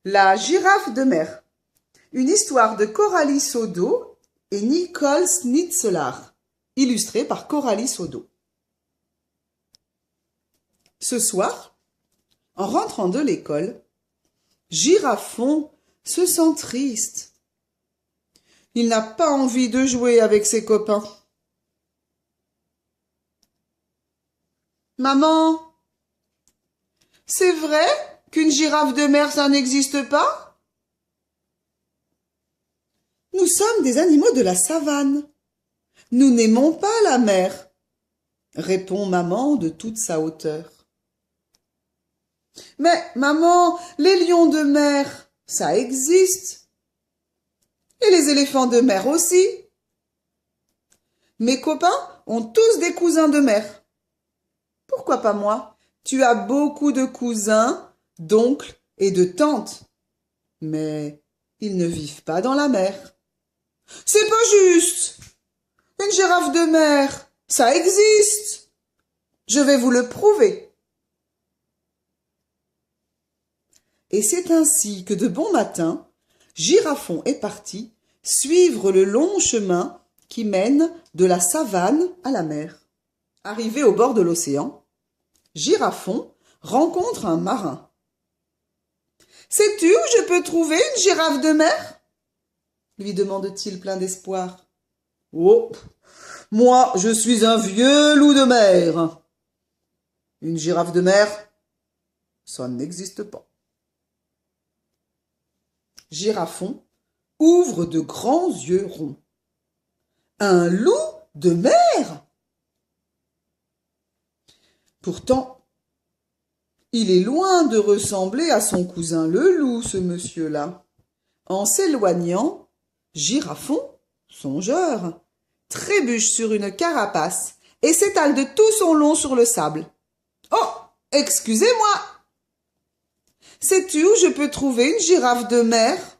La girafe de mer. Une histoire de Coralie Sodo et Nicole Schnitzelaar, illustrée par Coralie Sodo. Ce soir, en rentrant de l'école, Girafon se sent triste. Il n'a pas envie de jouer avec ses copains. Maman, c'est vrai qu'une girafe de mer, ça n'existe pas? Nous sommes des animaux de la savane. Nous n'aimons pas la mer, répond maman de toute sa hauteur. Mais maman, les lions de mer, ça existe. Et les éléphants de mer aussi. Mes copains ont tous des cousins de mer. Pourquoi pas moi? Tu as beaucoup de cousins, d'oncles et de tantes. Mais ils ne vivent pas dans la mer. C'est pas juste. Une girafe de mer, ça existe. Je vais vous le prouver. Et c'est ainsi que de bon matin, Girafon est parti suivre le long chemin qui mène de la savane à la mer. Arrivé au bord de l'océan, Girafon rencontre un marin. « Sais-tu où je peux trouver une girafe de mer ?» lui demande-t-il plein d'espoir. « Oh, moi, je suis un vieux loup de mer. Une girafe de mer, ça n'existe pas. » Girafon ouvre de grands yeux ronds. Un loup de mer? Pourtant, il est loin de ressembler à son cousin le loup, ce monsieur-là. En s'éloignant, Girafon, songeur, trébuche sur une carapace et s'étale de tout son long sur le sable. « Oh, excusez-moi! Sais-tu où je peux trouver une girafe de mer? »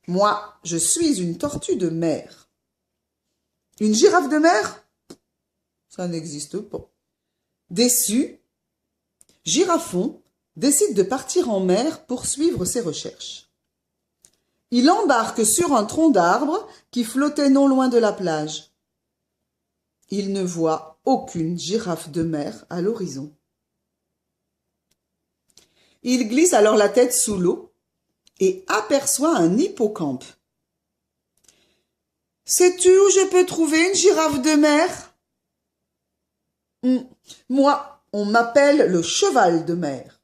Moi, je suis une tortue de mer. Une girafe de mer? Ça n'existe pas. Déçu, Girafon décide de partir en mer pour suivre ses recherches. Il embarque sur un tronc d'arbre qui flottait non loin de la plage. Il ne voit aucune girafe de mer à l'horizon. Il glisse alors la tête sous l'eau et aperçoit un hippocampe. « Sais-tu où je peux trouver une girafe de mer ?» Moi, on m'appelle le cheval de mer.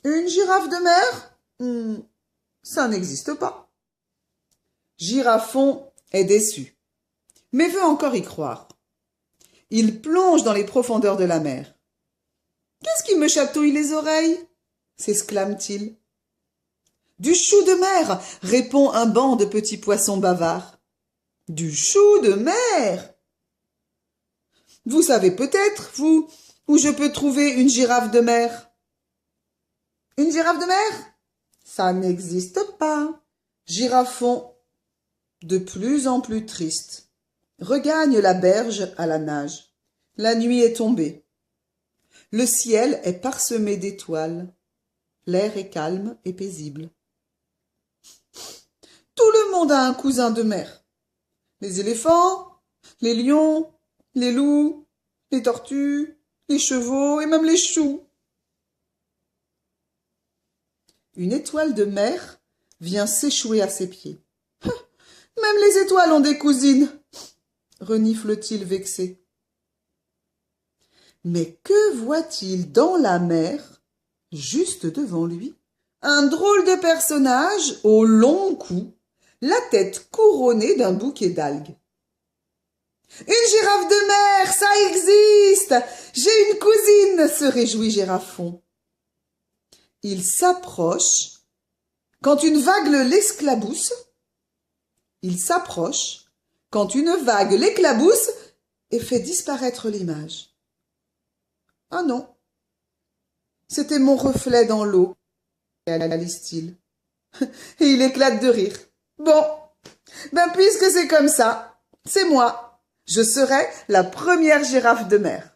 Une girafe de mer? Ça n'existe pas. Girafon est déçu, mais veut encore y croire. Il plonge dans les profondeurs de la mer. « Qu'est-ce qui me chatouille les oreilles ?» s'exclame-t-il. « Du chou de mer !» répond un banc de petits poissons bavards. « Du chou de mer !» Vous savez peut-être, vous, où je peux trouver une girafe de mer? Une girafe de mer? Ça n'existe pas. Girafon, de plus en plus triste, regagne la berge à la nage. La nuit est tombée. Le ciel est parsemé d'étoiles. L'air est calme et paisible. Tout le monde a un cousin de mer. Les éléphants, les lions, les loups, les tortues, les chevaux et même les choux. Une étoile de mer vient s'échouer à ses pieds. « Même les étoiles ont des cousines !» renifle-t-il vexé. Mais que voit-il dans la mer, juste devant lui? Un drôle de personnage au long cou, la tête couronnée d'un bouquet d'algues. « Une girafe de mer, ça existe! J'ai une cousine !» se réjouit Girafon. Il s'approche quand une vague l'éclabousse. Il s'approche quand une vague l'éclabousse et fait disparaître l'image. Ah non, c'était mon reflet dans l'eau, réalise-t-il. Et il éclate de rire. Bon, ben puisque c'est comme ça, c'est moi. Je serai la première girafe de mer.